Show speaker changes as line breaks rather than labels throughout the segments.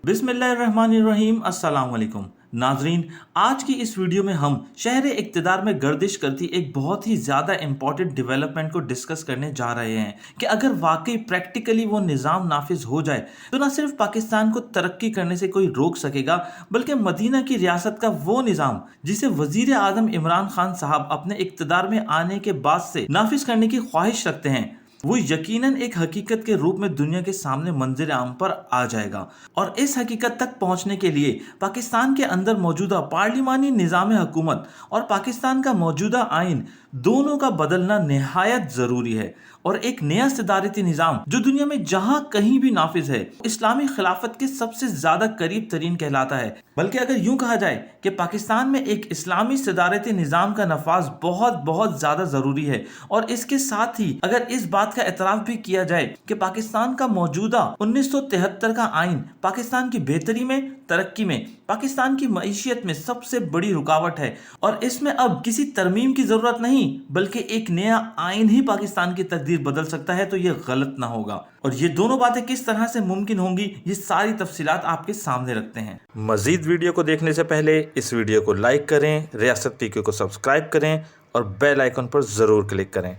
बिस्मिल्लाहिर्रहमानिर्रहीम। अस्सलाम वालेकुम नाजरीन, आज की इस वीडियो में हम शहर इक़्तिदार में गर्दिश करती एक बहुत ही ज़्यादा इंपॉर्टेंट डेवलपमेंट को डिस्कस करने जा रहे हैं कि अगर वाकई प्रैक्टिकली वो निज़ाम नाफिज हो जाए तो न सिर्फ पाकिस्तान को तरक्की करने से कोई रोक सकेगा, बल्कि मदीना की रियासत का वो निज़ाम जिसे वज़ीर आज़म इमरान खान साहब अपने इक़्तिदार में आने के बाद से नाफिज करने की ख्वाहिश रखते हैं, वो यकीनन एक हकीकत के रूप में दुनिया के सामने मंजर आम पर आ जाएगा। और इस हकीकत तक पहुंचने के लिए पाकिस्तान के अंदर मौजूदा पार्लिमानी निज़ाम हुकूमत और पाकिस्तान का मौजूदा आइन दोनों का बदलना निहायत ज़रूरी है। और एक नया सदारती निज़ाम जो दुनिया में जहां कहीं भी नाफिज है, इस्लामी खिलाफत के सबसे ज़्यादा करीब तरीन कहलाता है। बल्कि अगर यूं कहा जाए कि पाकिस्तान में एक इस्लामी सदारती निज़ाम का नफाज बहुत बहुत ज़्यादा ज़रूरी है। और इसके साथ ही अगर इस बात का एतराफ़ भी किया जाए कि पाकिस्तान का मौजूदा 1973 का आइन पाकिस्तान की बेहतरी में, तरक्की में, पाकिस्तान की मईशियत में सबसे बड़ी रुकावट है और इसमें अब किसी तरमीम की ज़रूरत नहीं बल्कि एक नया आइन ही पाकिस्तान की तकदीर बदल सकता है, तो ये गलत ना होगा। और ये दोनों बातें किस तरह से मुमकिन होंगी, ये सारी तफसीलात आपके सामने रखते हैं। मजीद वीडियो को देखने से पहले इस वीडियो को लाइक करें, रियासत पीके को सब्सक्राइब करें और बेल आइकन पर ज़रूर क्लिक करें।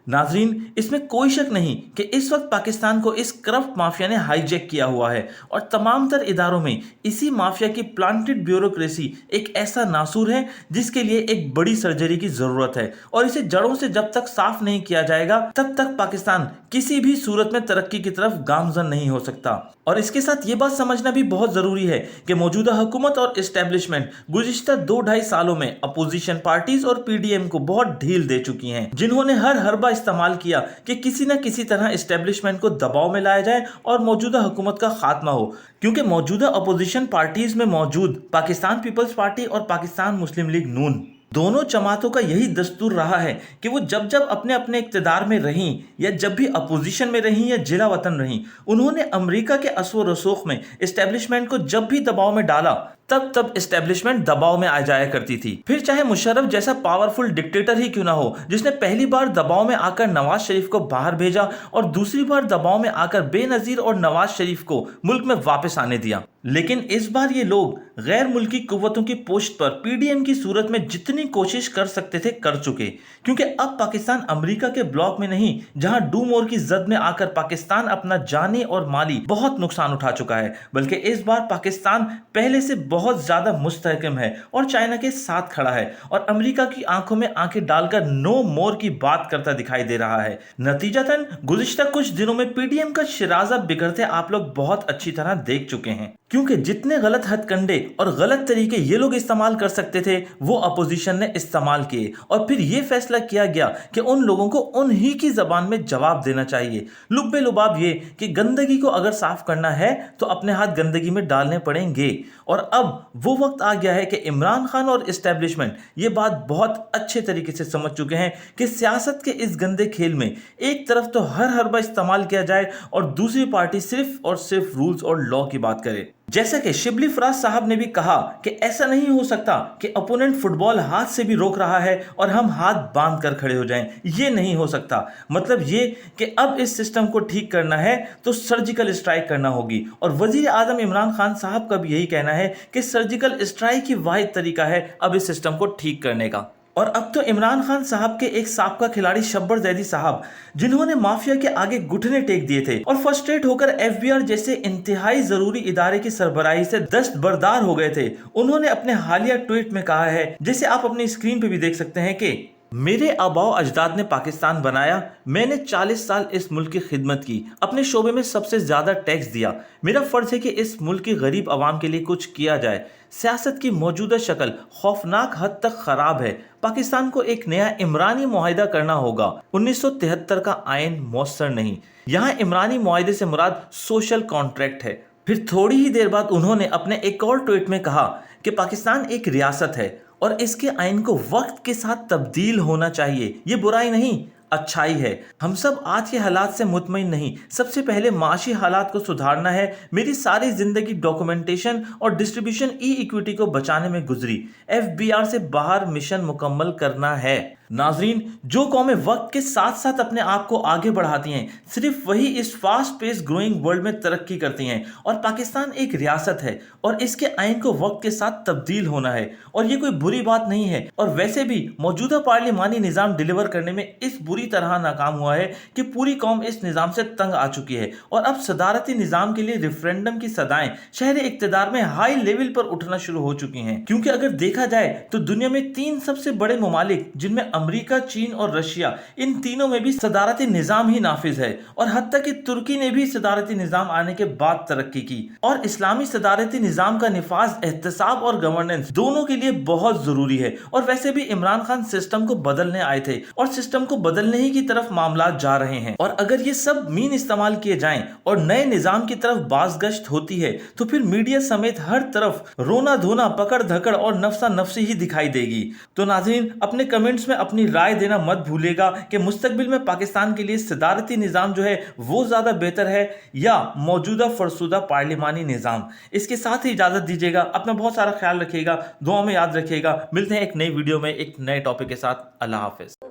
नाजरीन, इसमें कोई शक नहीं कि इस वक्त पाकिस्तान को इस करप्ट माफिया ने हाईजैक किया हुआ है और तमाम तर इदारों में इसी माफिया की प्लांटेड ब्यूरोक्रेसी एक ऐसा नासूर है जिसके लिए एक बड़ी सर्जरी की जरूरत है। और इसे जड़ों से जब तक साफ नहीं किया जाएगा तब तक पाकिस्तान किसी भी सूरत में तरक्की की तरफ गामजन नहीं हो सकता। और इसके साथ ये बात समझना भी बहुत जरूरी है कि मौजूदा हुकूमत और इस्टेब्लिशमेंट गुज़िश्ता 2-2.5 सालों में अपोजिशन पार्टीज और पीडीएम को बहुत ढील दे चुकी हैं, जिन्होंने हर हरबा इस्तेमाल किया कि किसी न किसी तरह इस्टेब्लिशमेंट को दबाव में लाया जाए और मौजूदा हुकूमत का खात्मा हो। क्योंकि मौजूदा अपोजिशन पार्टीज में मौजूद पाकिस्तान पीपल्स पार्टी और पाकिस्तान मुस्लिम लीग नून दोनों जमातों का यही दस्तूर रहा है कि वो जब जब अपने अपने इक़्तिदार में रहीं या जब भी अपोजिशन में रहीं या जिला वतन रहीं, उन्होंने अमेरिका के असव रसूख में इस्टेब्लिशमेंट को जब भी दबाव में डाला तब इस्टेब्लिशमेंट दबाव में आ जाया करती थी। फिर चाहे मुशर्रफ जैसा पावरफुल डिक्टेटर ही क्यों ना हो, जिसने पहली बार दबाव में आकर नवाज शरीफ को बाहर भेजा और दूसरी बार दबाव में आकर बेनजीर और नवाज शरीफ को मुल्क में वापस आने दिया। लेकिन इस बार ये लोग गैर मुल्की कुव्वतों की पोस्ट पर पीडीएम की सूरत में जितनी कोशिश कर सकते थे कर चुके, क्योंकि अब पाकिस्तान अमेरिका के ब्लॉक में नहीं जहां डूम और की जद में आकर पाकिस्तान अपना जानी और माली बहुत नुकसान उठा चुका है, बल्कि इस बार पाकिस्तान पहले से बहुत ज्यादा मुस्तहकम है और चाइना के साथ खड़ा है और अमेरिका की आंखों में आंखें डालकर नो मोर की बात करता दिखाई दे रहा है। नतीजतन गुज़िश्ता कुछ दिनों में पीडीएम का शिराजा बिगड़ते आप लोग बहुत अच्छी तरह देख चुके हैं, क्योंकि जितने गलत हथकंडे और गलत तरीके ये लोग इस्तेमाल कर सकते थे वो अपोजिशन ने इस्तेमाल किए और फिर ये फैसला किया गया कि उन लोगों को उन्हीं की जबान में जवाब देना चाहिए। लुब्बे लुबाब ये कि गंदगी को अगर साफ करना है तो अपने हाथ गंदगी में डालने पड़ेंगे। और अब वो वक्त आ गया है कि इमरान खान और इस्टेब्लिशमेंट ये बात बहुत अच्छे तरीके से समझ चुके हैं कि सियासत के इस गंदे खेल में एक तरफ तो हर हरबा इस्तेमाल किया जाए और दूसरी पार्टी सिर्फ और सिर्फ रूल्स और लॉ की बात करे। जैसा कि शिबली फराज साहब ने भी कहा कि ऐसा नहीं हो सकता कि अपोनेंट फुटबॉल हाथ से भी रोक रहा है और हम हाथ बांध कर खड़े हो जाएं, ये नहीं हो सकता। मतलब ये कि अब इस सिस्टम को ठीक करना है तो सर्जिकल स्ट्राइक करना होगी और वजीर आज़म इमरान खान साहब का भी यही कहना है कि सर्जिकल स्ट्राइक ही वाहिद तरीका है अब इस सिस्टम को ठीक करने का। और अब तो इमरान खान साहब के एक साबका खिलाड़ी शब्बर जैदी साहब, जिन्होंने माफिया के आगे घुटने टेक दिए थे और फ्रस्ट्रेट होकर एफबीआर जैसे इंतहाई जरूरी इदारे की सरबराही से दस्तबरदार हो गए थे, उन्होंने अपने हालिया ट्वीट में कहा है, जिसे आप अपनी स्क्रीन पे भी देख सकते हैं, कि मेरे आबाओ अजदाद ने पाकिस्तान बनाया, मैंने 40 साल इस मुल्क की खिदमत की, अपने शोबे में सबसे ज़्यादा टैक्स दिया, मेरा फ़र्ज़ है कि इस मुल्क की गरीब आवाम के लिए कुछ किया जाए। सियासत की मौजूदा शक्ल खौफनाक हद तक ख़राब है, पाकिस्तान को एक नया इमरानी मुआहिदा करना होगा। 1973 का आइन मौसर नहीं, यहाँ इमरानी मुआहिदे से मुराद सोशल कॉन्ट्रैक्ट है। फिर थोड़ी ही देर बाद उन्होंने अपने एक और ट्वीट में कहा कि पाकिस्तान एक रियासत है और इसके आइन को वक्त के साथ तब्दील होना चाहिए, ये बुराई नहीं अच्छाई है। हम सब आज के हालात से मुतमईन नहीं, सबसे पहले माशी हालात को सुधारना है। मेरी सारी जिंदगी डॉक्यूमेंटेशन और डिस्ट्रीब्यूशन ई इक्विटी को बचाने में गुजरी, एफबीआर से बाहर मिशन मुकम्मल करना है। नाजरीन, जो कौमें वक्त के साथ साथ अपने आप को आगे बढ़ाती हैं, सिर्फ वही इस फास्ट पेस ग्रोइंग वर्ल्ड में तरक्की करती हैं। और पाकिस्तान एक रियासत है और इसके आइन को वक्त के साथ तब्दील होना है, और ये कोई बुरी बात नहीं है। और वैसे भी मौजूदा पार्लिमानी निज़ाम डिलीवर करने में इस बुरी तरह नाकाम हुआ है कि पूरी कौम इस निज़ाम से तंग आ चुकी है। और अब सदारती निज़ाम के लिए रेफरेंडम की सदाएं शहर इक्तदार में हाई लेवल पर उठना शुरू हो चुकी हैं। क्योंकि अगर देखा जाए तो दुनिया में 3 सबसे बड़े ममालिक, जिनमें अमेरिका, चीन और रशिया, इन तीनों में भी सदारती निज़ाम ही नाफिज है। और हत्ता कि तुर्की ने भी सदारती निज़ाम आने के बाद तरक्की की। और इस्लामी सदारती निज़ाम का निफाज, एहतसाब और गवर्नेंस दोनों के लिए बहुत जरूरी है। और वैसे भी इमरान खान सिस्टम को बदलने आए थे और सिस्टम को बदलने ही की तरफ मामला जा रहे हैं। और अगर ये सब मीन इस्तेमाल किए जाएं और नए निज़ाम की तरफ बाज़गश्त होती है तो फिर मीडिया समेत हर तरफ रोना धोना, पकड़ धकड़ और नफसा नफसी ही दिखाई देगी। तो नाज़रीन, अपने कमेंट्स में अपनी राय देना मत भूलिएगा कि मुस्तकबिल में पाकिस्तान के लिए सदारती निज़ाम जो है वो ज़्यादा बेहतर है या मौजूदा फरसुदा पार्लिमानी निज़ाम। इसके साथ ही इजाज़त दीजिएगा। अपना बहुत सारा ख्याल रखिएगा, दुआ में याद रखिएगा। मिलते हैं एक नई वीडियो में एक नए टॉपिक के साथ। अल्लाह हाफिज़।